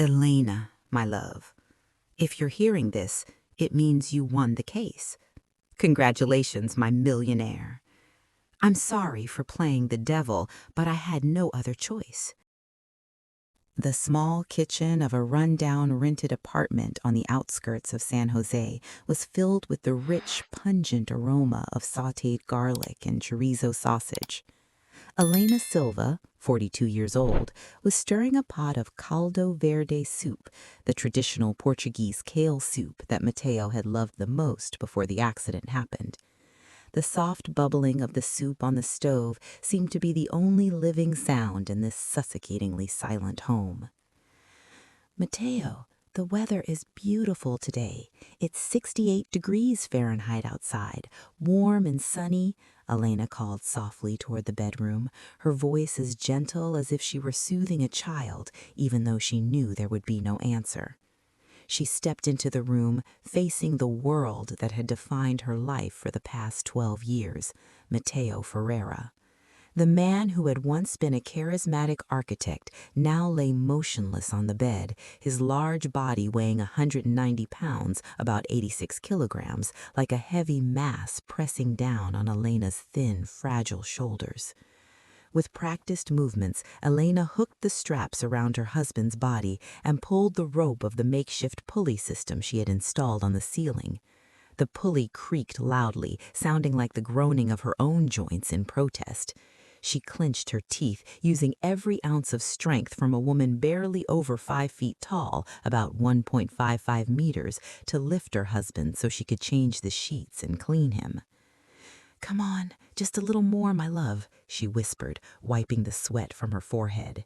Elena, my love, if you're hearing this, it means you won the case. Congratulations, my millionaire. I'm sorry for playing the devil, but I had no other choice. The small kitchen of a rundown rented apartment on the outskirts of San Jose was filled with the rich, pungent aroma of sautéed garlic and chorizo sausage. Elena Silva, 42 years old, was stirring a pot of caldo verde soup, the traditional Portuguese kale soup that Mateo had loved the most before the accident happened. The soft bubbling of the soup on the stove seemed to be the only living sound in this suffocatingly silent home. Mateo, the weather is beautiful today. It's 68 degrees Fahrenheit outside, warm and sunny, Elena called softly toward the bedroom, her voice as gentle as if she were soothing a child, even though she knew there would be no answer. She stepped into the room, facing the world that had defined her life for the past 12 years, Mateo Ferreira. The man who had once been a charismatic architect now lay motionless on the bed, his large body weighing 190 pounds, about 86 kilograms, like a heavy mass pressing down on Elena's thin, fragile shoulders. With practiced movements, Elena hooked the straps around her husband's body and pulled the rope of the makeshift pulley system she had installed on the ceiling. The pulley creaked loudly, sounding like the groaning of her own joints in protest. She clenched her teeth, using every ounce of strength from a woman barely over 5 feet tall, about 1.55 meters, to lift her husband so she could change the sheets and clean him. "Come on, just a little more, my love," she whispered, wiping the sweat from her forehead.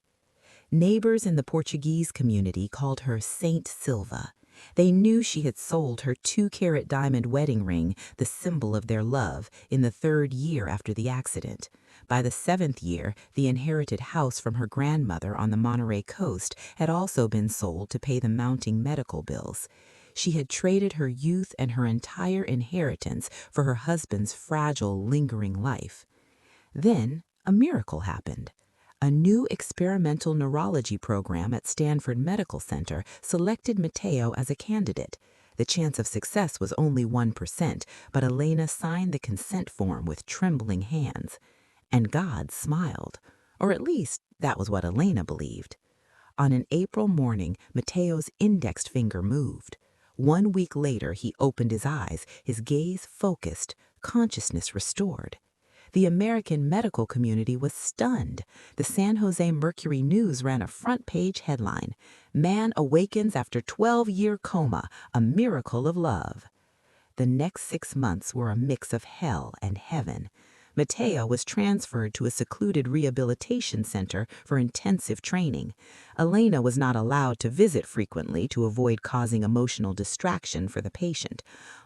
Neighbors in the Portuguese community called her Saint Silva. They knew she had sold her 2-carat diamond wedding ring, the symbol of their love, in the 3rd year after the accident. By the 7th year, the inherited house from her grandmother on the Monterey coast had also been sold to pay the mounting medical bills. She had traded her youth and her entire inheritance for her husband's fragile, lingering life. Then a miracle happened. A new experimental neurology program at Stanford Medical Center selected Mateo as a candidate. The chance of success was only 1%, but Elena signed the consent form with trembling hands. And God smiled, or at least that was what Elena believed. On an April morning, Mateo's indexed finger moved. 1 week later, he opened his eyes, his gaze focused, consciousness restored. The American medical community was stunned. The San Jose Mercury News ran a front-page headline, "Man awakens after 12-year coma, a miracle of love." The next 6 months were a mix of hell and heaven. Mateo was transferred to a secluded rehabilitation center for intensive training. Elena was not allowed to visit frequently to avoid causing emotional distraction for the patient.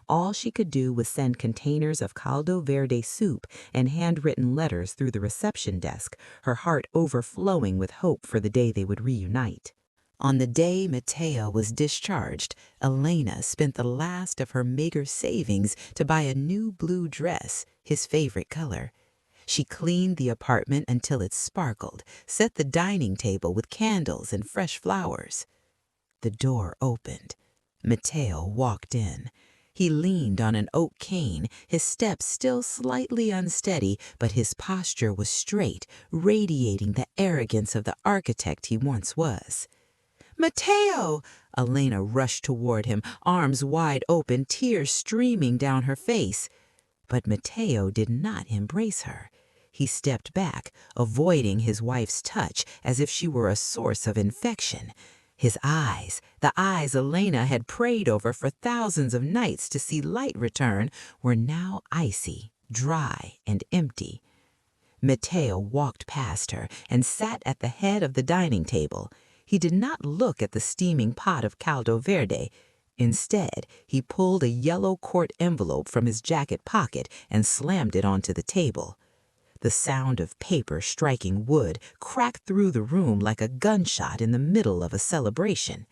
All she could do was send containers of caldo verde soup and handwritten letters through the reception desk, her heart overflowing with hope for the day they would reunite. On the day Mateo was discharged, Elena spent the last of her meager savings to buy a new blue dress, his favorite color. She cleaned the apartment until it sparkled, set the dining table with candles and fresh flowers. The door opened. Mateo walked in. He leaned on an oak cane, his steps still slightly unsteady, but his posture was straight, radiating the arrogance of the architect he once was. "Mateo!" Elena rushed toward him, arms wide open, tears streaming down her face. But Mateo did not embrace her. He stepped back, avoiding his wife's touch as if she were a source of infection. His eyes, the eyes Elena had prayed over for thousands of nights to see light return, were now icy, dry, and empty. Mateo walked past her and sat at the head of the dining table. He did not look at the steaming pot of caldo verde. Instead, he pulled a yellow quart envelope from his jacket pocket and slammed it onto the table. The sound of paper striking wood cracked through the room like a gunshot in the middle of a celebration.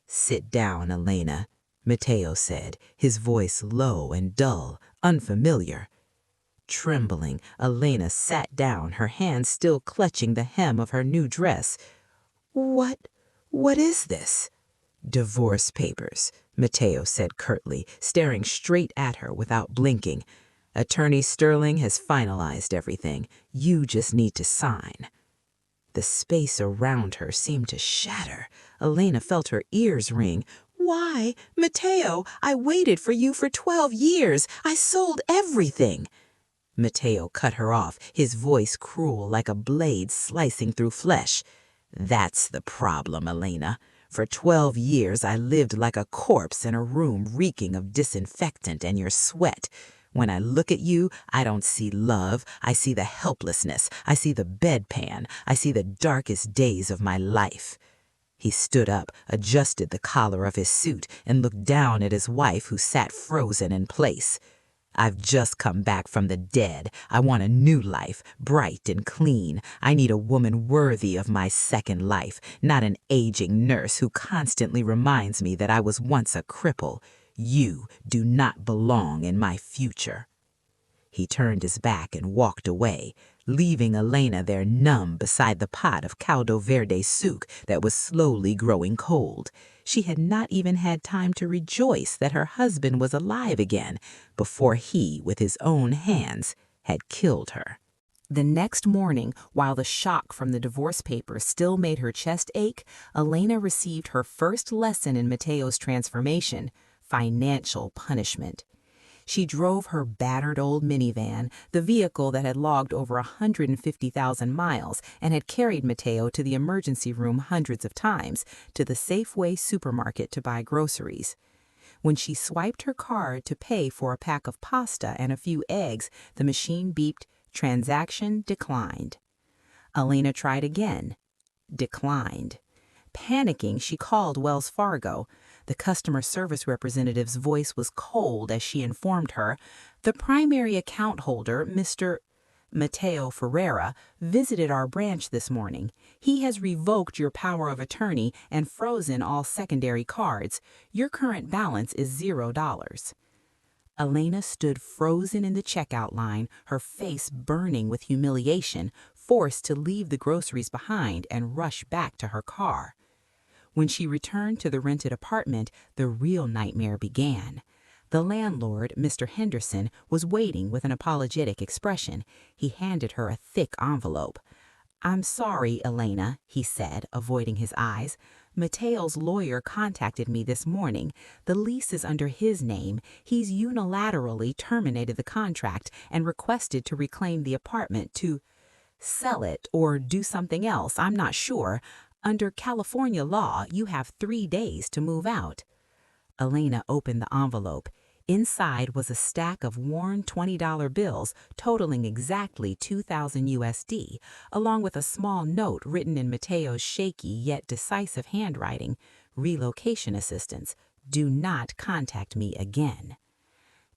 "Sit down, Elena," Mateo said, his voice low and dull, unfamiliar. Trembling, Elena sat down, her hands still clutching the hem of her new dress. What What is this? Divorce papers, Mateo said curtly, staring straight at her without blinking. Attorney Sterling has finalized everything. You just need to sign. The space around her seemed to shatter. Elena felt her ears ring. Why? Mateo, I waited for you for 12 years. I sold everything. Mateo cut her off, his voice cruel like a blade slicing through flesh. That's the problem, Elena. For 12 years I lived like a corpse in a room reeking of disinfectant and your sweat. When I look at you, I don't see love. I see the helplessness. I see the bedpan. I see the darkest days of my life. He stood up, adjusted the collar of his suit, and looked down at his wife who sat frozen in place. I've just come back from the dead. I want a new life, bright and clean. I need a woman worthy of my second life, not an aging nurse who constantly reminds me that I was once a cripple. You do not belong in my future. He turned his back and walked away, leaving Elena there numb beside the pot of caldo verde soup that was slowly growing cold. She had not even had time to rejoice that her husband was alive again before he, with his own hands, had killed her. The next morning, while the shock from the divorce papers still made her chest ache, Elena received her first lesson in Mateo's transformation: financial punishment. She drove her battered old minivan, the vehicle that had logged over 150,000 miles and had carried Mateo to the emergency room hundreds of times, to the Safeway supermarket to buy groceries. When she swiped her card to pay for a pack of pasta and a few eggs, the machine beeped, "Transaction declined." Elena tried again. Declined. Panicking, she called Wells Fargo. The customer service representative's voice was cold as she informed her, "The primary account holder, Mr. Mateo Ferreira, visited our branch this morning. He has revoked your power of attorney and frozen all secondary cards. Your current balance is $0." Elena stood frozen in the checkout line, her face burning with humiliation, forced to leave the groceries behind and rush back to her car. When she returned to the rented apartment, the real nightmare began. The landlord, Mr. Henderson, was waiting with an apologetic expression. He handed her a thick envelope. "I'm sorry, Elena," he said, avoiding his eyes. "Mateo's lawyer contacted me this morning. The lease is under his name. He's unilaterally terminated the contract and requested to reclaim the apartment, to sell it or do something else. I'm not sure. Under California law, you have 3 days to move out." Elena opened the envelope. Inside was a stack of worn $20 bills totaling exactly $2,000 USD, along with a small note written in Mateo's shaky yet decisive handwriting: "Relocation assistance. Do not contact me again."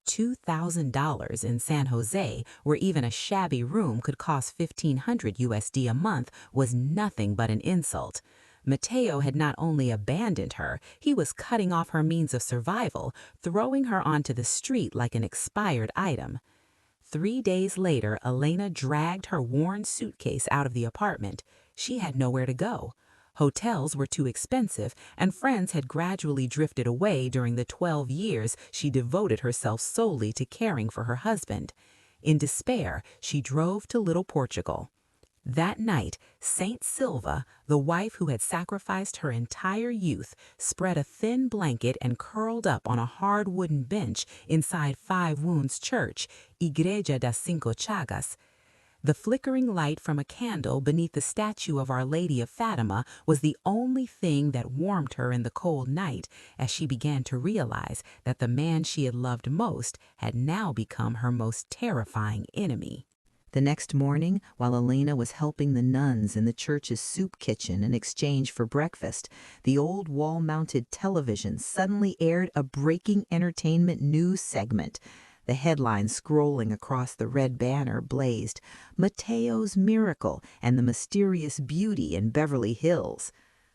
$2,000 in San Jose, where even a shabby room could cost $1,500 USD a month, was nothing but an insult. Mateo had not only abandoned her, he was cutting off her means of survival, throwing her onto the street like an expired item. 3 days later, Elena dragged her worn suitcase out of the apartment. She had nowhere to go. Hotels were too expensive, and friends had gradually drifted away during the 12 years she devoted herself solely to caring for her husband. In despair, she drove to Little Portugal. That night, Saint Silva, the wife who had sacrificed her entire youth, spread a thin blanket and curled up on a hard wooden bench inside Five Wounds Church, Igreja das Cinco Chagas. The flickering light from a candle beneath the statue of Our Lady of Fatima was the only thing that warmed her in the cold night, as she began to realize that the man she had loved most had now become her most terrifying enemy. The next morning, while Elena was helping the nuns in the church's soup kitchen in exchange for breakfast, the old wall-mounted television suddenly aired a breaking entertainment news segment. The headline scrolling across the red banner blazed, "Mateo's Miracle and the Mysterious Beauty in Beverly Hills."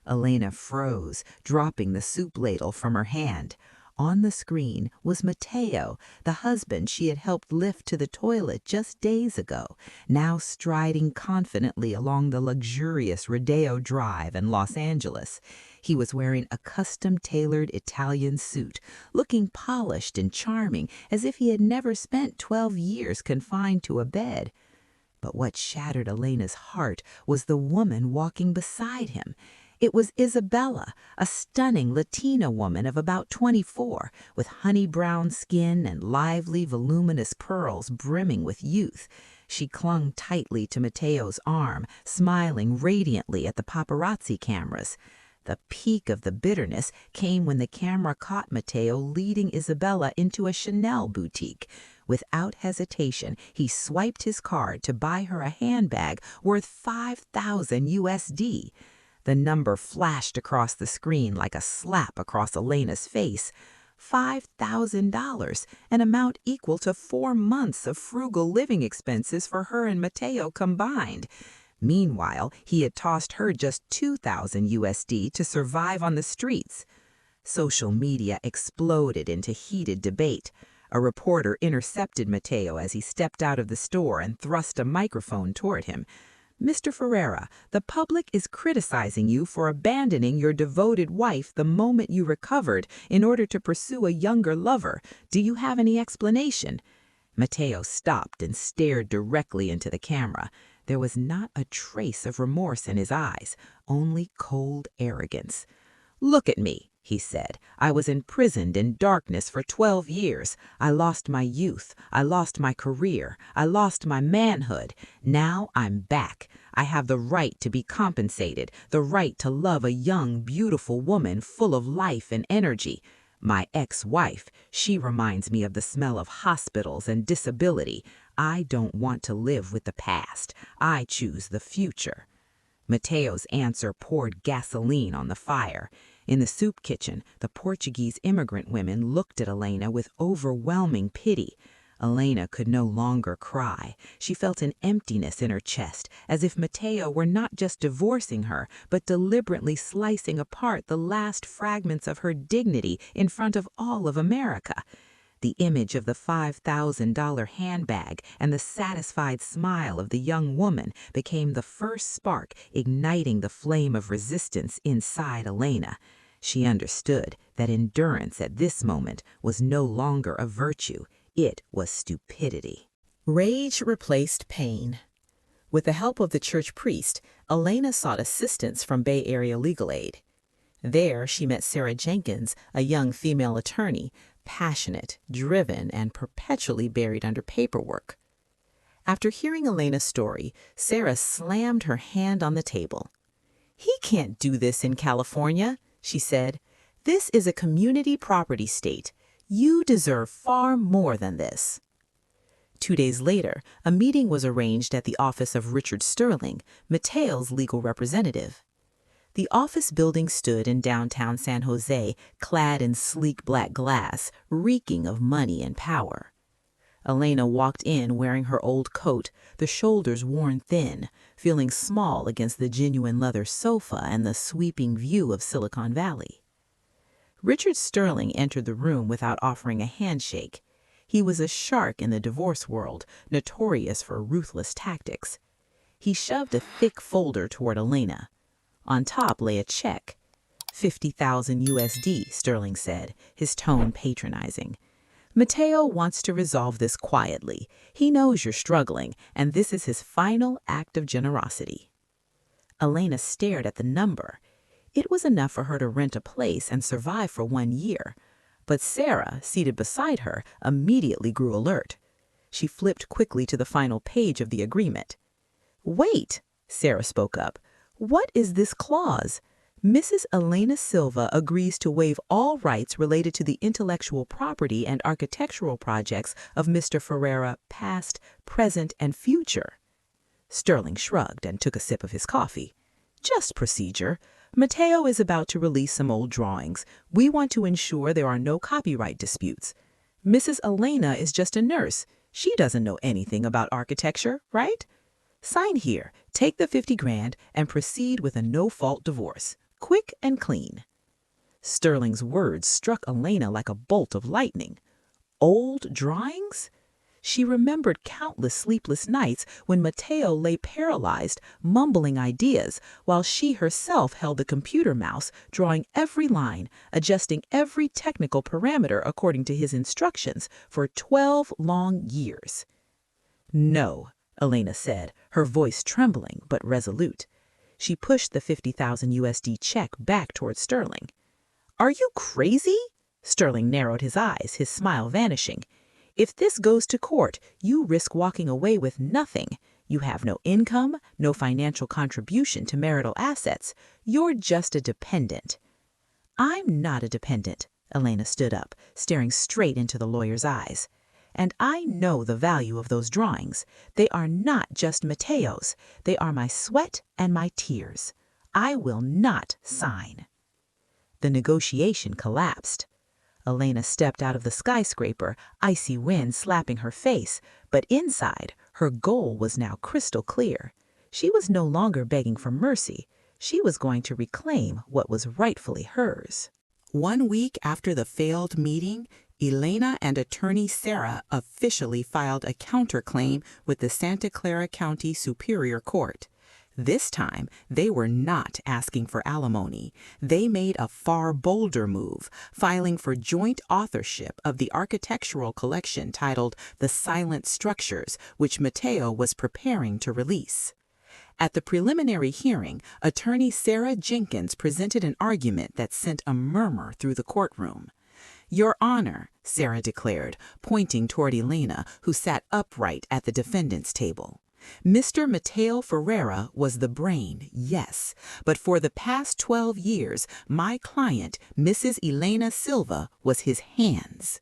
Elena froze, dropping the soup ladle from her hand. On the screen was Mateo, the husband she had helped lift to the toilet just days ago, now striding confidently along the luxurious Rodeo Drive in Los Angeles. He was wearing a custom-tailored Italian suit, looking polished and charming as if he had never spent 12 years confined to a bed. But what shattered Elena's heart was the woman walking beside him. It was Isabella, a stunning Latina woman of about 24, with honey-brown skin and lively, voluminous pearls brimming with youth. She clung tightly to Mateo's arm, smiling radiantly at the paparazzi cameras. The peak of the bitterness came when the camera caught Mateo leading Isabella into a Chanel boutique. Without hesitation, he swiped his card to buy her a handbag worth $5,000 USD. The number flashed across the screen like a slap across Elena's face. $5,000, an amount equal to 4 months of frugal living expenses for her and Mateo combined. Meanwhile, he had tossed her just $2,000 USD to survive on the streets. Social media exploded into heated debate. A reporter intercepted Mateo as he stepped out of the store and thrust a microphone toward him. "Mr. Ferreira, the public is criticizing you for abandoning your devoted wife the moment you recovered in order to pursue a younger lover. Do you have any explanation?" Mateo stopped and stared directly into the camera. There was not a trace of remorse in his eyes, only cold arrogance. "Look at me," he said. "I was imprisoned in darkness for 12 years. I lost my youth. I lost my career. I lost my manhood. Now I'm back. I have the right to be compensated, the right to love a young, beautiful woman full of life and energy. My ex-wife, she reminds me of the smell of hospitals and disability. I don't want to live with the past. I choose the future." Mateo's answer poured gasoline on the fire. In the soup kitchen, the Portuguese immigrant women looked at Elena with overwhelming pity. Elena could no longer cry. She felt an emptiness in her chest, as if Mateo were not just divorcing her, but deliberately slicing apart the last fragments of her dignity in front of all of America. The image of the $5,000 handbag and the satisfied smile of the young woman became the first spark igniting the flame of resistance inside Elena. She understood that endurance at this moment was no longer a virtue. It was stupidity. Rage replaced pain. With the help of the church priest, Elena sought assistance from Bay Area Legal Aid. There, she met Sarah Jenkins, a young female attorney, passionate, driven, and perpetually buried under paperwork. After hearing Elena's story, Sarah slammed her hand on the table. "He can't do this in California," she said. "This is a community property state. You deserve far more than this." 2 days later, a meeting was arranged at the office of Richard Sterling, Mateo's legal representative. The office building stood in downtown San Jose, clad in sleek black glass, reeking of money and power. Elena walked in wearing her old coat, the shoulders worn thin, feeling small against the genuine leather sofa and the sweeping view of Silicon Valley. Richard Sterling entered the room without offering a handshake. He was a shark in the divorce world, notorious for ruthless tactics. He shoved a thick folder toward Elena. On top lay a check. $50,000 USD, Sterling said, his tone patronizing. "Mateo wants to resolve this quietly. He knows you're struggling, and this is his final act of generosity." Elena stared at the number. It was enough for her to rent a place and survive for 1 year. But Sarah, seated beside her, immediately grew alert. She flipped quickly to the final page of the agreement. "Wait," Sarah spoke up. "What is this clause? Mrs. Elena Silva agrees to waive all rights related to the intellectual property and architectural projects of Mr. Ferreira, past, present, and future." Sterling shrugged and took a sip of his coffee. "Just procedure. Mateo is about to release some old drawings. We want to ensure there are no copyright disputes. Mrs. Elena is just a nurse. She doesn't know anything about architecture, right? Sign here, take the 50 grand, and proceed with a no-fault divorce. Quick and clean." Sterling's words struck Elena like a bolt of lightning. Old drawings? She remembered countless sleepless nights when Mateo lay paralyzed, mumbling ideas, while she herself held the computer mouse, drawing every line, adjusting every technical parameter according to his instructions for 12 long years. "No," Elena said, her voice trembling but resolute. She pushed the 50,000 USD check back toward Sterling. "Are you crazy?" Sterling narrowed his eyes, his smile vanishing. "If this goes to court, you risk walking away with nothing. You have no income, no financial contribution to marital assets. You're just a dependent." "I'm not a dependent." Elena stood up, staring straight into the lawyer's eyes. "And I know the value of those drawings. They are not just Mateo's. They are my sweat and my tears. I will not sign." The negotiation collapsed. Elena stepped out of the skyscraper, icy wind slapping her face, but inside, her goal was now crystal clear. She was no longer begging for mercy. She was going to reclaim what was rightfully hers. 1 week after the failed meeting, Elena and attorney Sarah officially filed a counterclaim with the Santa Clara County Superior Court. This time, they were not asking for alimony. They made a far bolder move, filing for joint authorship of the architectural collection titled The Silent Structures, which Mateo was preparing to release. At the preliminary hearing, attorney Sarah Jenkins presented an argument that sent a murmur through the courtroom. "Your Honor," Sarah declared, pointing toward Elena, who sat upright at the defendant's table. "Mr. Mateo Ferreira was the brain, yes, but for the past 12 years, my client, Mrs. Elena Silva, was his hands."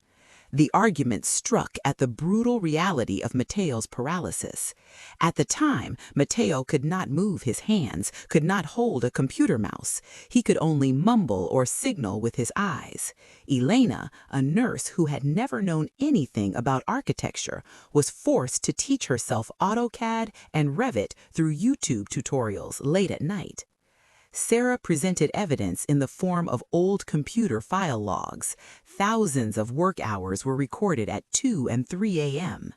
The argument struck at the brutal reality of Mateo's paralysis. At the time, Mateo could not move his hands, could not hold a computer mouse. He could only mumble or signal with his eyes. Elena, a nurse who had never known anything about architecture, was forced to teach herself AutoCAD and Revit through YouTube tutorials late at night. Sarah presented evidence in the form of old computer file logs. Thousands of work hours were recorded at 2 and 3 a.m.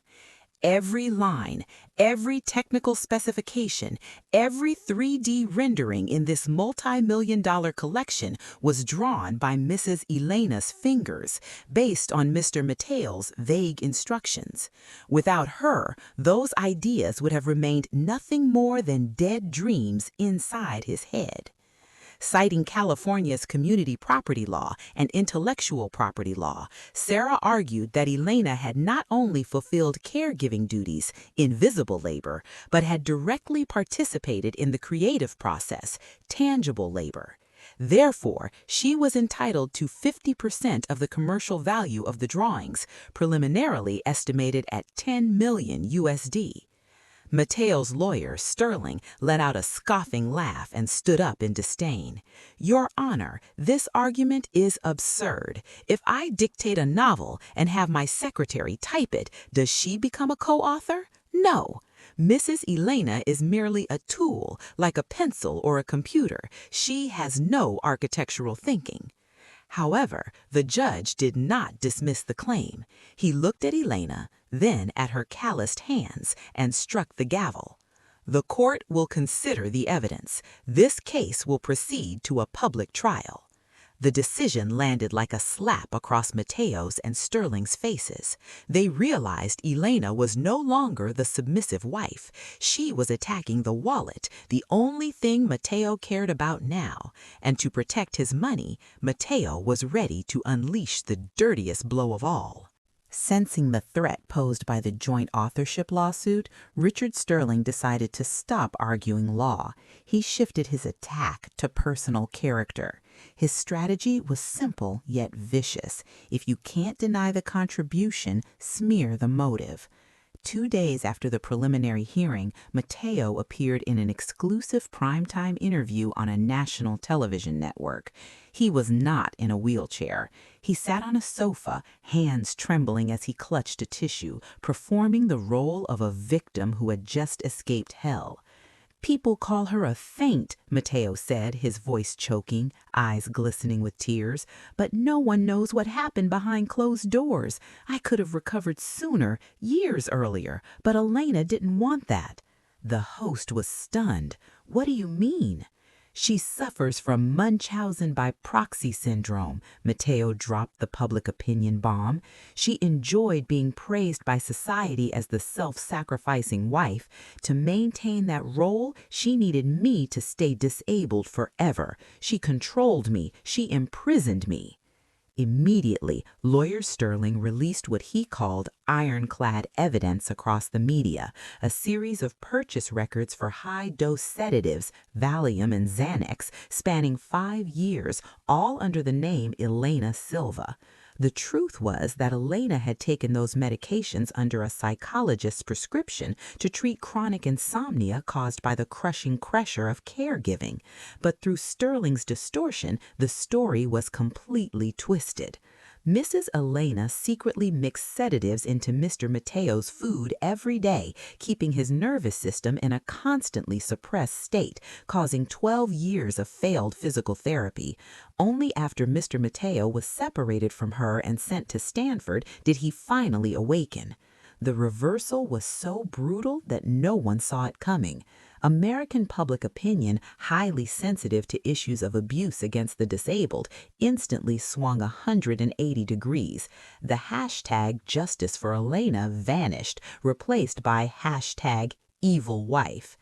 Every line, every technical specification, every 3D rendering in this multi-million-dollar collection was drawn by Mrs. Elena's fingers, based on Mr. Mateo's vague instructions. Without her, those ideas would have remained nothing more than dead dreams inside his head. Citing California's community property law and intellectual property law, Sarah argued that Elena had not only fulfilled caregiving duties, invisible labor, but had directly participated in the creative process, tangible labor. Therefore, she was entitled to 50% of the commercial value of the drawings, preliminarily estimated at $10 million USD. Mateo's lawyer, Sterling, let out a scoffing laugh and stood up in disdain. "Your Honor, this argument is absurd. If I dictate a novel and have my secretary type it, does she become a co-author? No. Mrs. Elena is merely a tool, like a pencil or a computer. She has no architectural thinking." However, the judge did not dismiss the claim. He looked at Elena, then at her calloused hands, and struck the gavel. "The court will consider the evidence. This case will proceed to a public trial." The decision landed like a slap across Mateo's and Sterling's faces. They realized Elena was no longer the submissive wife. She was attacking the wallet, the only thing Mateo cared about now. And to protect his money, Mateo was ready to unleash the dirtiest blow of all. Sensing the threat posed by the joint authorship lawsuit, Richard Sterling decided to stop arguing law. He shifted his attack to personal character. His strategy was simple yet vicious. If you can't deny the contribution, smear the motive. 2 days after the preliminary hearing, Mateo appeared in an exclusive primetime interview on a national television network. He was not in a wheelchair. He sat on a sofa, hands trembling as he clutched a tissue, performing the role of a victim who had just escaped hell. People call her a feint, Mateo said, his voice choking, eyes glistening with tears. But no one knows what happened behind closed doors. I could have recovered sooner, years earlier, but Elena didn't want that. The host was stunned. What do you mean? She suffers from Munchausen by proxy syndrome. Mateo dropped the public opinion bomb. She enjoyed being praised by society as the self-sacrificing wife. To maintain that role, she needed me to stay disabled forever. She controlled me. She imprisoned me. Immediately, lawyer Sterling released what he called ironclad evidence across the media, a series of purchase records for high-dose sedatives, Valium and Xanax, spanning 5 years, all under the name Elena Silva. The truth was that Elena had taken those medications under a psychologist's prescription to treat chronic insomnia caused by the crushing pressure of caregiving. But through Sterling's distortion, the story was completely twisted. Mrs. Elena secretly mixed sedatives into Mr. Mateo's food every day, keeping his nervous system in a constantly suppressed state, causing 12 years of failed physical therapy. Only after Mr. Mateo was separated from her and sent to Stanford did he finally awaken. The reversal was so brutal that no one saw it coming. American public opinion, highly sensitive to issues of abuse against the disabled, instantly swung 180 degrees. The hashtag Justice for Elena vanished, replaced by hashtag Evil Wife.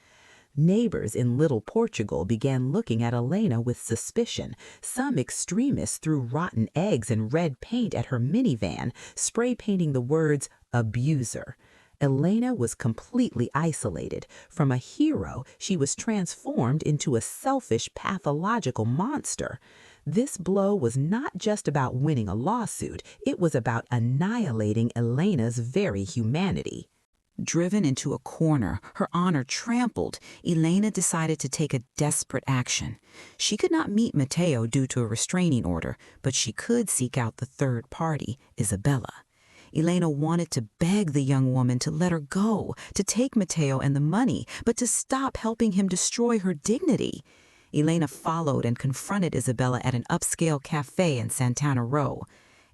Neighbors in Little Portugal began looking at Elena with suspicion. Some extremists threw rotten eggs and red paint at her minivan, spray painting the words "abuser." Elena was completely isolated. From a hero, she was transformed into a selfish, pathological monster. This blow was not just about winning a lawsuit, it was about annihilating Elena's very humanity. Driven into a corner, her honor trampled, Elena decided to take a desperate action. She could not meet Mateo due to a restraining order, but she could seek out the third party, Isabella. Elena wanted to beg the young woman to let her go, to take Mateo and the money, but to stop helping him destroy her dignity. Elena followed and confronted Isabella at an upscale cafe in Santana Row.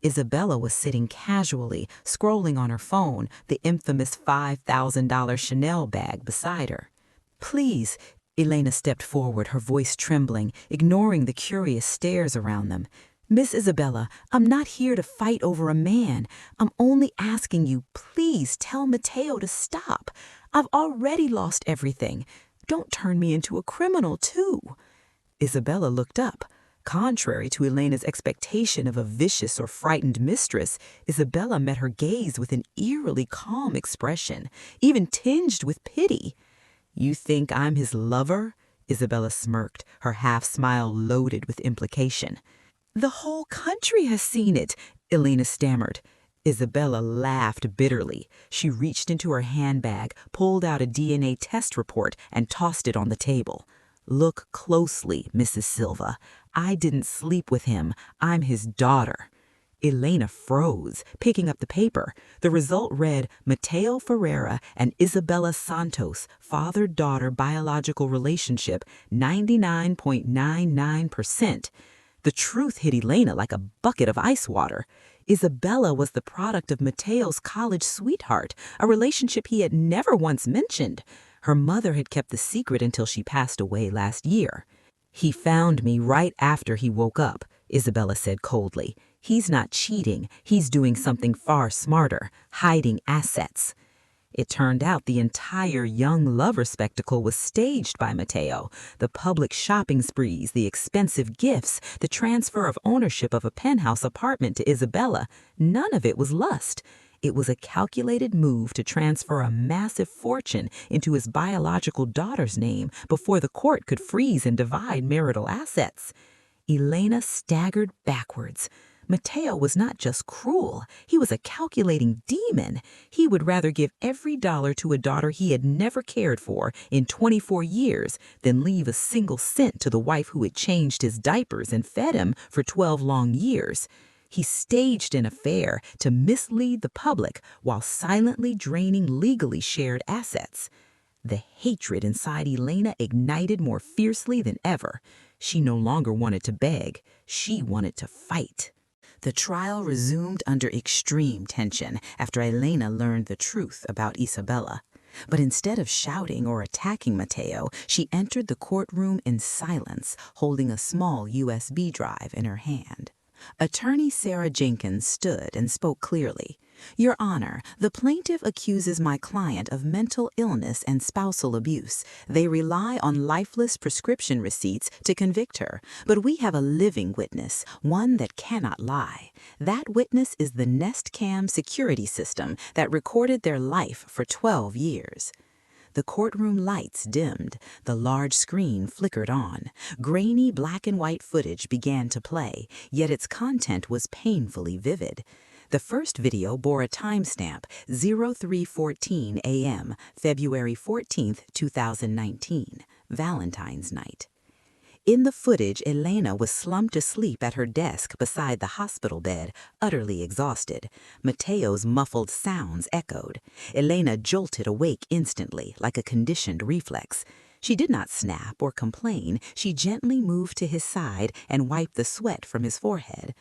Isabella was sitting casually, scrolling on her phone, the infamous $5,000 Chanel bag beside her. "Please," Elena stepped forward, her voice trembling, ignoring the curious stares around them. "Miss Isabella, I'm not here to fight over a man. I'm only asking you, please tell Mateo to stop. I've already lost everything. Don't turn me into a criminal, too." Isabella looked up. Contrary to Elena's expectation of a vicious or frightened mistress, Isabella met her gaze with an eerily calm expression, even tinged with pity. "You think I'm his lover?" Isabella smirked, her half-smile loaded with implication. "The whole country has seen it," Elena stammered. Isabella laughed bitterly. She reached into her handbag, pulled out a DNA test report, and tossed it on the table. "Look closely, Mrs. Silva. I didn't sleep with him. I'm his daughter." Elena froze, picking up the paper. The result read, "Mateo Ferreira and Isabella Santos, father-daughter biological relationship, 99.99%. The truth hit Elena like a bucket of ice water. Isabella was the product of Mateo's college sweetheart, a relationship he had never once mentioned. Her mother had kept the secret until she passed away last year. "He found me right after he woke up," Isabella said coldly. "He's not cheating. He's doing something far smarter, hiding assets." It turned out the entire young lover spectacle was staged by Mateo. The public shopping sprees, the expensive gifts, the transfer of ownership of a penthouse apartment to Isabella, none of it was lust. It was a calculated move to transfer a massive fortune into his biological daughter's name before the court could freeze and divide marital assets. Elena staggered backwards. Mateo was not just cruel, he was a calculating demon. He would rather give every dollar to a daughter he had never cared for in 24 years than leave a single cent to the wife who had changed his diapers and fed him for 12 long years. He staged an affair to mislead the public while silently draining legally shared assets. The hatred inside Elena ignited more fiercely than ever. She no longer wanted to beg. She wanted to fight. The trial resumed under extreme tension after Elena learned the truth about Isabella. But instead of shouting or attacking Mateo, she entered the courtroom in silence, holding a small USB drive in her hand. Attorney Sarah Jenkins stood and spoke clearly. "Your Honor, the plaintiff accuses my client of mental illness and spousal abuse. They rely on lifeless prescription receipts to convict her. But we have a living witness, one that cannot lie. That witness is the Nest Cam security system that recorded their life for 12 years. The courtroom lights dimmed. The large screen flickered on. Grainy black and white footage began to play, yet its content was painfully vivid. The first video bore a timestamp, 03:14 a.m., February 14, 2019, Valentine's night. In the footage, Elena was slumped asleep at her desk beside the hospital bed, utterly exhausted. Mateo's muffled sounds echoed. Elena jolted awake instantly, like a conditioned reflex. She did not snap or complain. She gently moved to his side and wiped the sweat from his forehead.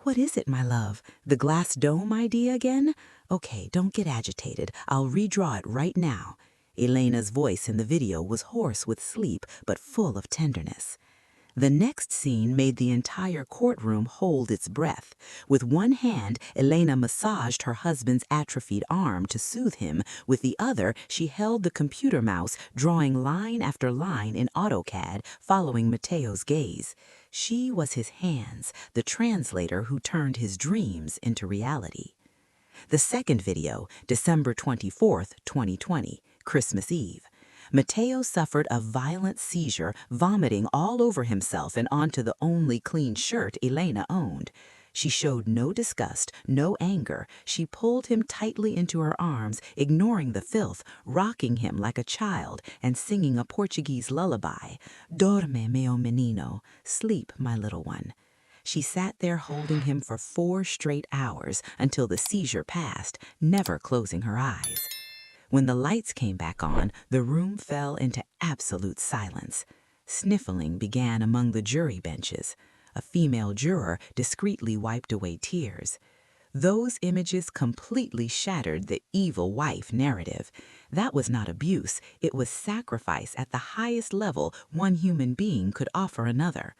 "What is it, my love? The glass dome idea again? Okay, don't get agitated. I'll redraw it right now." Elena's voice in the video was hoarse with sleep, but full of tenderness. The next scene made the entire courtroom hold its breath. With one hand, Elena massaged her husband's atrophied arm to soothe him. With the other, she held the computer mouse, drawing line after line in AutoCAD, following Mateo's gaze. She was his hands, the translator who turned his dreams into reality. The second video, December 24, 2020, Christmas Eve. Mateo suffered a violent seizure, vomiting all over himself and onto the only clean shirt Elena owned. She showed no disgust, no anger. She pulled him tightly into her arms, ignoring the filth, rocking him like a child, and singing a Portuguese lullaby. "Dorme, meu menino," sleep, my little one. She sat there holding him for 4 straight hours until the seizure passed, never closing her eyes. When the lights came back on, the room fell into absolute silence. Sniffling began among the jury benches. A female juror discreetly wiped away tears. Those images completely shattered the evil wife narrative. That was not abuse, it was sacrifice at the highest level one human being could offer another.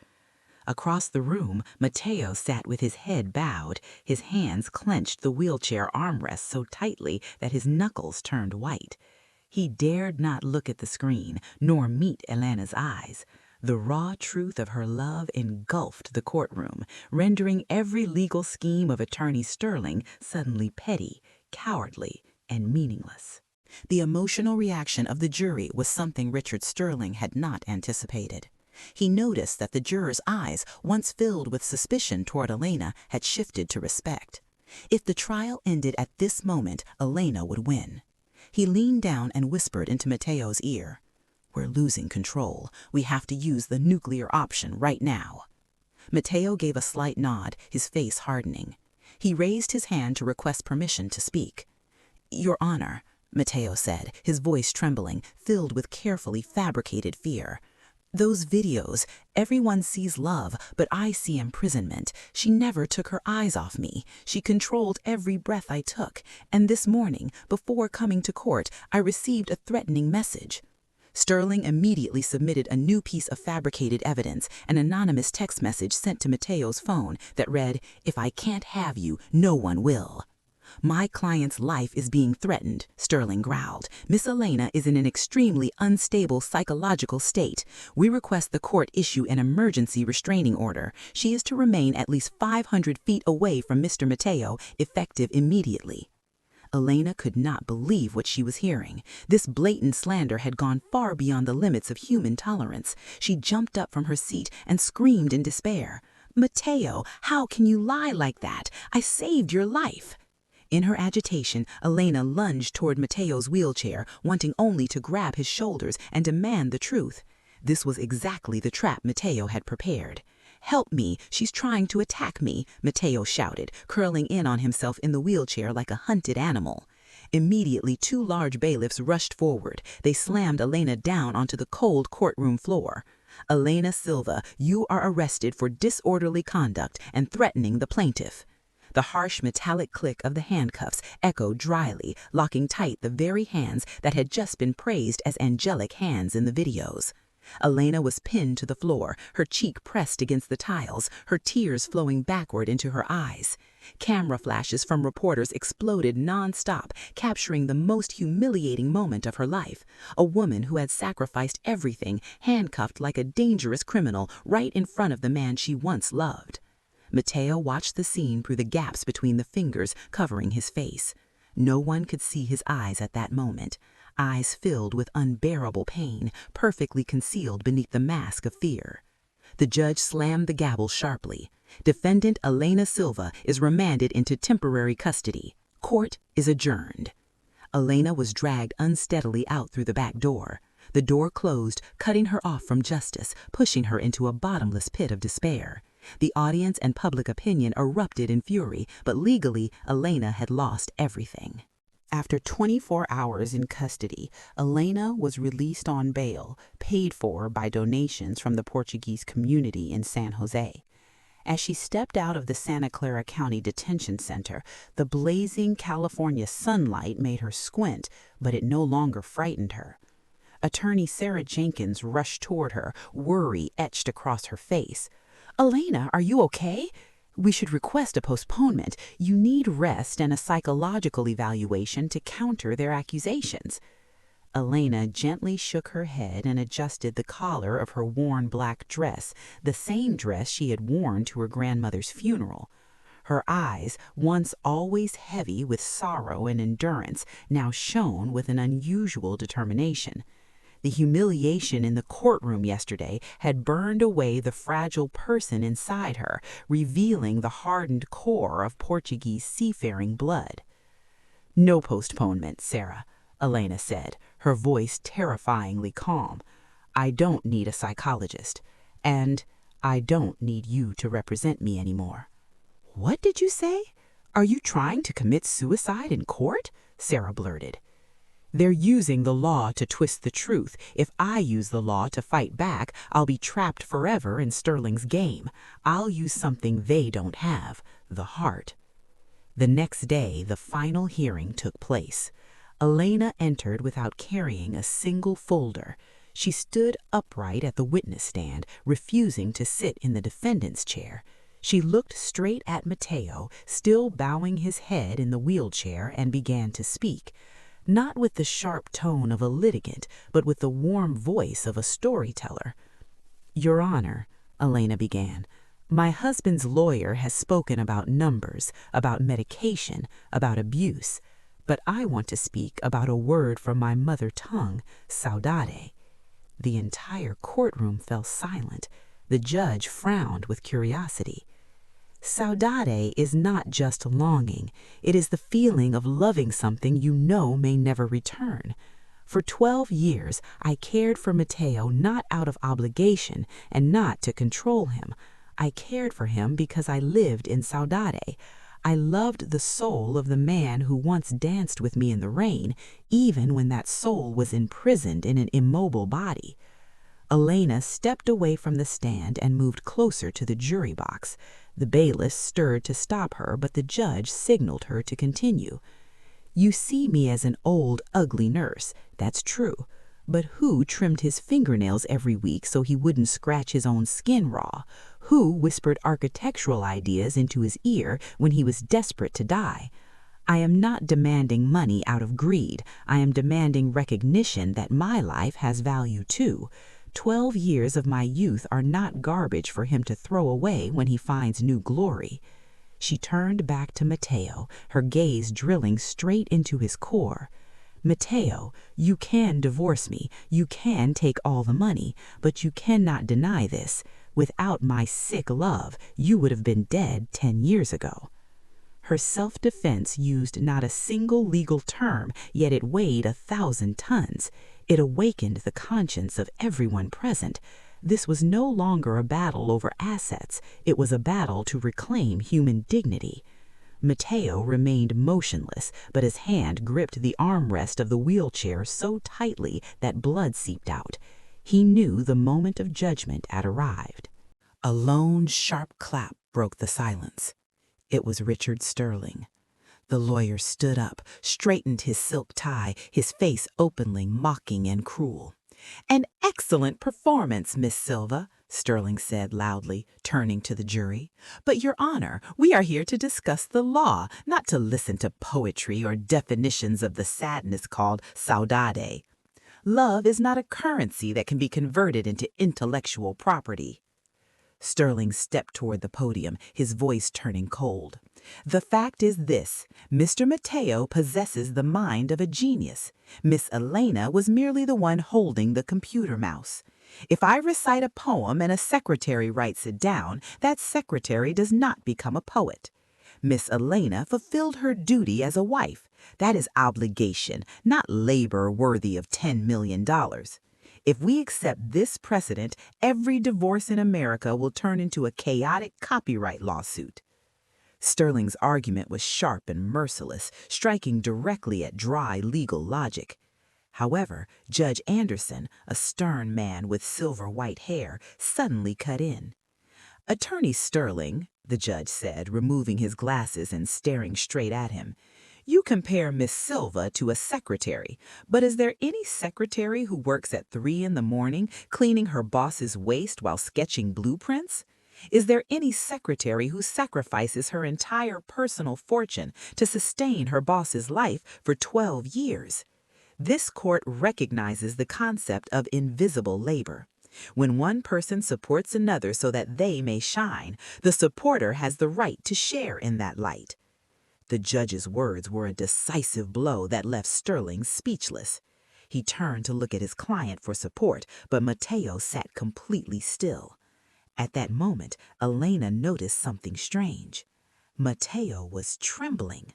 Across the room, Mateo sat with his head bowed. His hands clenched the wheelchair armrest so tightly that his knuckles turned white. He dared not look at the screen, nor meet Elena's eyes. The raw truth of her love engulfed the courtroom, rendering every legal scheme of Attorney Sterling suddenly petty, cowardly, and meaningless. The emotional reaction of the jury was something Richard Sterling had not anticipated. He noticed that the jurors' eyes, once filled with suspicion toward Elena, had shifted to respect. If the trial ended at this moment, Elena would win. He leaned down and whispered into Mateo's ear, "We're losing control. We have to use the nuclear option right now." Mateo gave a slight nod, his face hardening. He raised his hand to request permission to speak. "Your Honor," Mateo said, his voice trembling, filled with carefully fabricated fear. "Those videos, everyone sees love, but I see imprisonment. She never took her eyes off me. She controlled every breath I took. And this morning, before coming to court, I received a threatening message." Sterling immediately submitted a new piece of fabricated evidence, an anonymous text message sent to Mateo's phone that read, "If I can't have you, no one will." "My client's life is being threatened," Sterling growled. "Miss Elena is in an extremely unstable psychological state. We request the court issue an emergency restraining order. She is to remain at least 500 feet away from Mr. Mateo, effective immediately." Elena could not believe what she was hearing. This blatant slander had gone far beyond the limits of human tolerance. She jumped up from her seat and screamed in despair. "Mateo, how can you lie like that? I saved your life." In her agitation, Elena lunged toward Mateo's wheelchair, wanting only to grab his shoulders and demand the truth. This was exactly the trap Mateo had prepared. "Help me, she's trying to attack me," Mateo shouted, curling in on himself in the wheelchair like a hunted animal. Immediately, 2 large bailiffs rushed forward. They slammed Elena down onto the cold courtroom floor. "Elena Silva, you are arrested for disorderly conduct and threatening the plaintiff." The harsh metallic click of the handcuffs echoed dryly, locking tight the very hands that had just been praised as angelic hands in the videos. Elena was pinned to the floor, her cheek pressed against the tiles, her tears flowing backward into her eyes. Camera flashes from reporters exploded non-stop, capturing the most humiliating moment of her life. A woman who had sacrificed everything, handcuffed like a dangerous criminal right in front of the man she once loved. Mateo watched the scene through the gaps between the fingers covering his face. No one could see his eyes at that moment, eyes filled with unbearable pain, perfectly concealed beneath the mask of fear. The judge slammed the gavel sharply. Defendant Elena Silva is remanded into temporary custody. Court is adjourned. Elena was dragged unsteadily out through the back door. The door closed, cutting her off from justice, pushing her into a bottomless pit of despair. The audience and public opinion erupted in fury, but legally, Elena had lost everything. After 24 hours in custody, Elena was released on bail, paid for by donations from the Portuguese community in San Jose. As she stepped out of the Santa Clara County Detention Center, the blazing California sunlight made her squint, but it no longer frightened her. Attorney Sarah Jenkins rushed toward her, worry etched across her face. "Elena, are you okay? We should request a postponement. You need rest and a psychological evaluation to counter their accusations." Elena gently shook her head and adjusted the collar of her worn black dress, the same dress she had worn to her grandmother's funeral. Her eyes, once always heavy with sorrow and endurance, now shone with an unusual determination. The humiliation in the courtroom yesterday had burned away the fragile person inside her, revealing the hardened core of Portuguese seafaring blood. "No postponement, Sarah," Elena said, her voice terrifyingly calm. "I don't need a psychologist, and I don't need you to represent me anymore." "What did you say? Are you trying to commit suicide in court?" Sarah blurted. "They're using the law to twist the truth. If I use the law to fight back, I'll be trapped forever in Sterling's game. I'll use something they don't have, the heart." The next day, the final hearing took place. Elena entered without carrying a single folder. She stood upright at the witness stand, refusing to sit in the defendant's chair. She looked straight at Mateo, still bowing his head in the wheelchair, and began to speak. Not with the sharp tone of a litigant, but with the warm voice of a storyteller. "Your Honor," Elena began, "my husband's lawyer has spoken about numbers, about medication, about abuse. But I want to speak about a word from my mother tongue, saudade." The entire courtroom fell silent. The judge frowned with curiosity. Saudade is not just longing. It is the feeling of loving something you know may never return. For 12 years, I cared for Mateo not out of obligation and not to control him. I cared for him because I lived in saudade. I loved the soul of the man who once danced with me in the rain, even when that soul was imprisoned in an immobile body. Elena stepped away from the stand and moved closer to the jury box. The bailiff stirred to stop her, but the judge signaled her to continue. "You see me as an old, ugly nurse. That's true. But who trimmed his fingernails every week so he wouldn't scratch his own skin raw? Who whispered architectural ideas into his ear when he was desperate to die? I am not demanding money out of greed. I am demanding recognition that my life has value too. 12 years of my youth are not garbage for him to throw away when he finds new glory." She turned back to Mateo, her gaze drilling straight into his core. "Mateo, you can divorce me, you can take all the money, but you cannot deny this. Without my sick love, you would have been dead 10 years ago." Her self-defense used not a single legal term, yet it weighed 1,000 tons. It awakened the conscience of everyone present. This was no longer a battle over assets. It was a battle to reclaim human dignity. Mateo remained motionless, but his hand gripped the armrest of the wheelchair so tightly that blood seeped out. He knew the moment of judgment had arrived. A lone, sharp clap broke the silence. It was Richard Sterling. The lawyer stood up, straightened his silk tie, his face openly mocking and cruel. "An excellent performance, Miss Silva," Sterling said loudly, turning to the jury. "But, Your Honor, we are here to discuss the law, not to listen to poetry or definitions of the sadness called saudade. Love is not a currency that can be converted into intellectual property." Sterling stepped toward the podium, his voice turning cold. "The fact is this: Mr. Mateo possesses the mind of a genius. Miss Elena was merely the one holding the computer mouse. If I recite a poem and a secretary writes it down, that secretary does not become a poet. Miss Elena fulfilled her duty as a wife. That is obligation, not labor worthy of $10 million. If we accept this precedent, every divorce in America will turn into a chaotic copyright lawsuit." Sterling's argument was sharp and merciless, striking directly at dry legal logic. However, Judge Anderson, a stern man with silver-white hair, suddenly cut in. "Attorney Sterling," the judge said, removing his glasses and staring straight at him, "you compare Miss Silva to a secretary, but is there any secretary who works at 3 in the morning cleaning her boss's waist while sketching blueprints? Is there any secretary who sacrifices her entire personal fortune to sustain her boss's life for 12 years? This court recognizes the concept of invisible labor. When one person supports another so that they may shine, the supporter has the right to share in that light." The judge's words were a decisive blow that left Sterling speechless. He turned to look at his client for support, but Mateo sat completely still. At that moment, Elena noticed something strange. Mateo was trembling.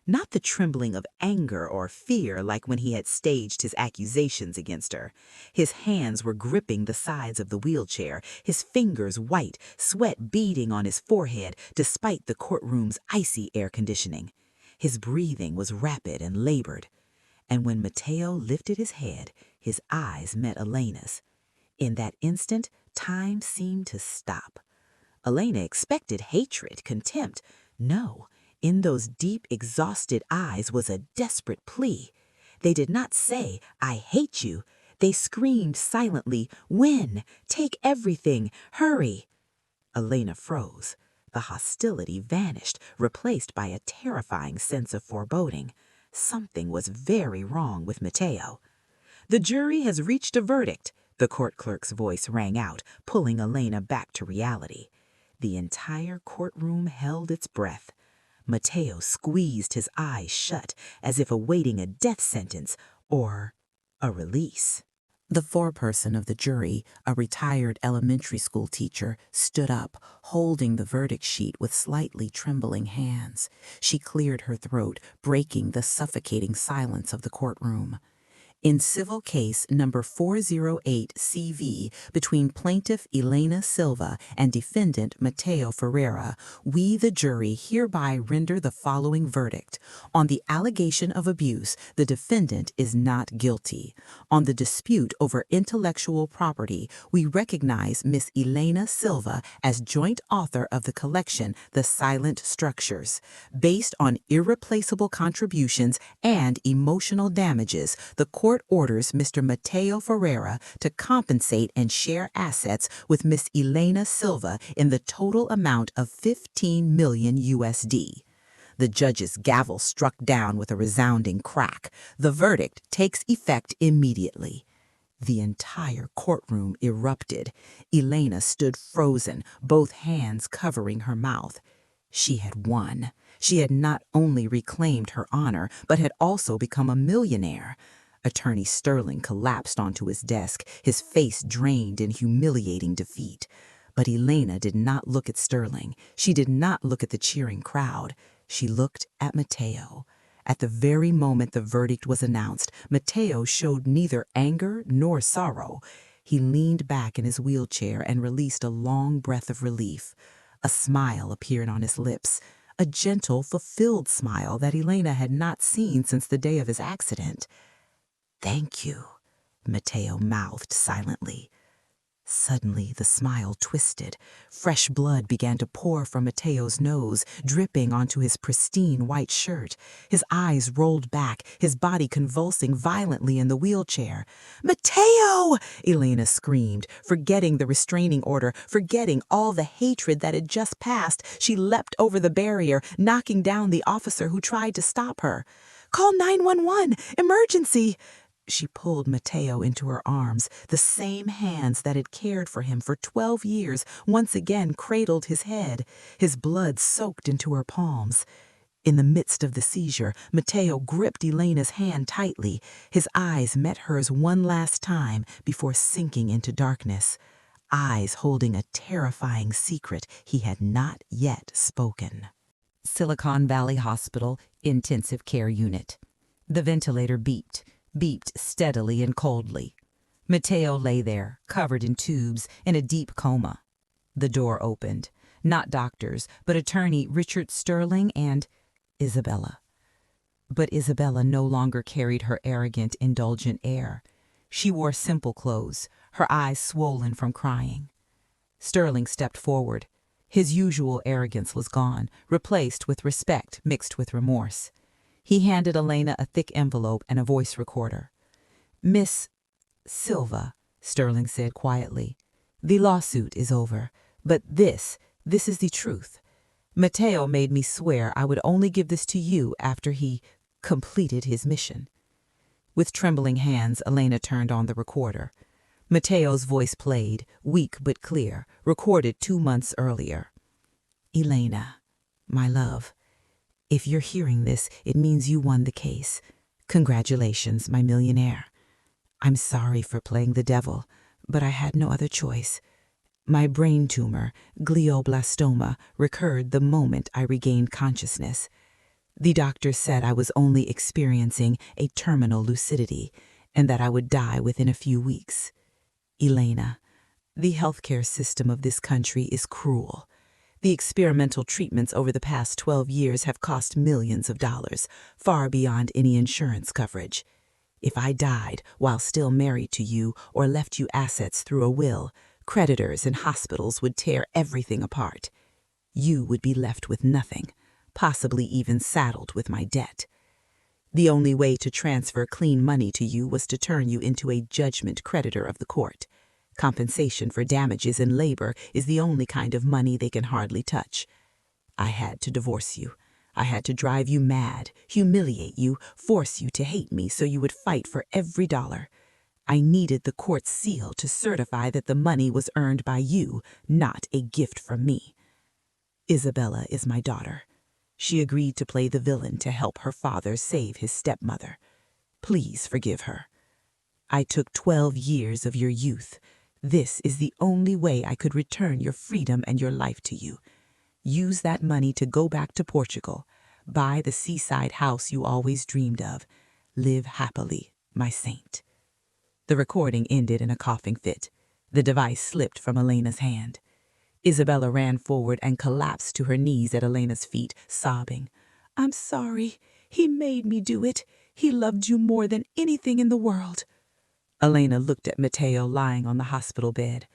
Not the trembling of anger or fear like when he had staged his accusations against her. His hands were gripping the sides of the wheelchair, his fingers white, sweat beading on his forehead despite the courtroom's icy air conditioning. His breathing was rapid and labored. And when Mateo lifted his head, his eyes met Elena's. In that instant, time seemed to stop. Elena expected hatred, contempt. No. In those deep, exhausted eyes was a desperate plea. They did not say, "I hate you." They screamed silently, "Win! Take everything! Hurry!" Elena froze. The hostility vanished, replaced by a terrifying sense of foreboding. Something was very wrong with Mateo. "The jury has reached a verdict," the court clerk's voice rang out, pulling Elena back to reality. The entire courtroom held its breath. Mateo squeezed his eyes shut as if awaiting a death sentence or a release. The foreperson of the jury, a retired elementary school teacher, stood up, holding the verdict sheet with slightly trembling hands. She cleared her throat, breaking the suffocating silence of the courtroom. In civil case number 408CV between plaintiff Elena Silva and defendant Mateo Ferreira, we, the jury, hereby render the following verdict. On the allegation of abuse, the defendant is not guilty. On the dispute over intellectual property, we recognize Miss Elena Silva as joint author of the collection The Silent Structures. Based on irreplaceable contributions and emotional damages, the court orders Mr. Mateo Ferreira to compensate and share assets with Miss Elena Silva in the total amount of $15 million USD. The judge's gavel struck down with a resounding crack. The verdict takes effect immediately. The entire courtroom erupted. Elena stood frozen, both hands covering her mouth. She had won. She had not only reclaimed her honor, but had also become a millionaire. Attorney Sterling collapsed onto his desk, his face drained in humiliating defeat. But Elena did not look at Sterling. She did not look at the cheering crowd. She looked at Mateo. At the very moment the verdict was announced, Mateo showed neither anger nor sorrow. He leaned back in his wheelchair and released a long breath of relief. A smile appeared on his lips. a gentle, fulfilled smile that Elena had not seen since the day of his accident. "Thank you," Mateo mouthed silently. Suddenly, the smile twisted. Fresh blood began to pour from Mateo's nose, dripping onto his pristine white shirt. His eyes rolled back, his body convulsing violently in the wheelchair. "Mateo!" Elena screamed, forgetting the restraining order, forgetting all the hatred that had just passed. She leapt over the barrier, knocking down the officer who tried to stop her. "Call 911! Emergency!" She pulled Mateo into her arms. The same hands that had cared for him for 12 years once again cradled his head. His blood soaked into her palms. In the midst of the seizure, Mateo gripped Elena's hand tightly. His eyes met hers one last time before sinking into darkness. Eyes holding a terrifying secret he had not yet spoken. Silicon Valley Hospital Intensive Care Unit. The ventilator beeped steadily and coldly. Mateo lay there, covered in tubes, in a deep coma. The door opened. Not doctors, but attorney Richard Sterling and Isabella. But Isabella no longer carried her arrogant, indulgent air. She wore simple clothes, her eyes swollen from crying. Sterling stepped forward. His usual arrogance was gone, replaced with respect mixed with remorse. He handed Elena a thick envelope and a voice recorder. "Miss Silva," Sterling said quietly, "the lawsuit is over, but this is the truth. Mateo made me swear I would only give this to you after he completed his mission." With trembling hands, Elena turned on the recorder. Mateo's voice played, weak but clear, recorded 2 months earlier. "Elena, my love. If you're hearing this, it means you won the case. Congratulations, my millionaire. I'm sorry for playing the devil, but I had no other choice. My brain tumor, glioblastoma, recurred the moment I regained consciousness. The doctor said I was only experiencing a terminal lucidity and that I would die within a few weeks. Elena, the healthcare system of this country is cruel. The experimental treatments over the past 12 years have cost millions of dollars, far beyond any insurance coverage. If I died while still married to you or left you assets through a will, creditors and hospitals would tear everything apart. You would be left with nothing, possibly even saddled with my debt. The only way to transfer clean money to you was to turn you into a judgment creditor of the court. Compensation for damages in labor is the only kind of money they can hardly touch. I had to divorce you. I had to drive you mad, humiliate you, force you to hate me so you would fight for every dollar. I needed the court's seal to certify that the money was earned by you, not a gift from me. Isabella is my daughter. She agreed to play the villain to help her father save his stepmother. Please forgive her. I took 12 years of your youth. This is the only way I could return your freedom and your life to you. Use that money to go back to Portugal. Buy the seaside house you always dreamed of. Live happily, my saint." The recording ended in a coughing fit. The device slipped from Elena's hand. Isabella ran forward and collapsed to her knees at Elena's feet, sobbing. "I'm sorry. He made me do it. He loved you more than anything in the world." Elena looked at Mateo lying on the hospital bed.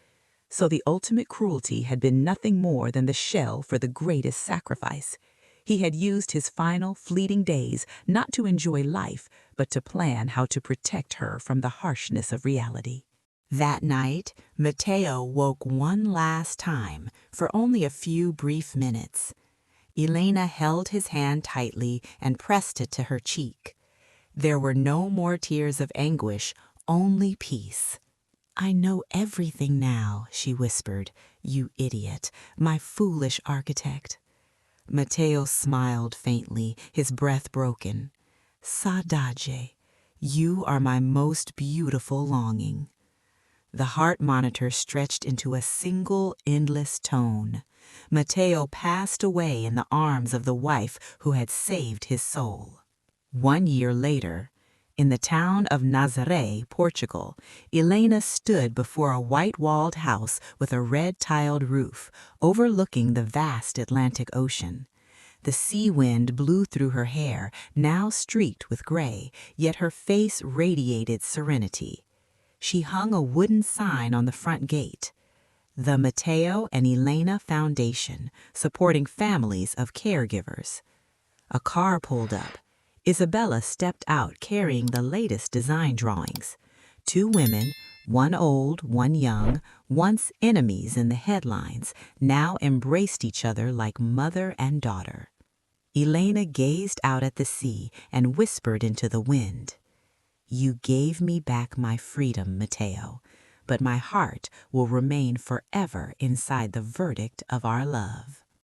So the ultimate cruelty had been nothing more than the shell for the greatest sacrifice. He had used his final, fleeting days not to enjoy life, but to plan how to protect her from the harshness of reality. That night, Mateo woke one last time for only a few brief minutes. Elena held his hand tightly and pressed it to her cheek. There were no more tears of anguish, only peace. "I know everything now," she whispered. "You idiot, my foolish architect." Mateo smiled faintly, his breath broken. "Saudade, you are my most beautiful longing." The heart monitor stretched into a single, endless tone. Mateo passed away in the arms of the wife who had saved his soul. 1 year later, in the town of Nazaré, Portugal, Elena stood before a white-walled house with a red-tiled roof, overlooking the vast Atlantic Ocean. The sea wind blew through her hair, now streaked with gray, yet her face radiated serenity. She hung a wooden sign on the front gate, the Mateo and Elena Foundation, supporting families of caregivers. A car pulled up. Isabella stepped out carrying the latest design drawings. Two women, one old, one young, once enemies in the headlines, now embraced each other like mother and daughter. Elena gazed out at the sea and whispered into the wind, "You gave me back my freedom, Mateo, but my heart will remain forever inside the verdict of our love."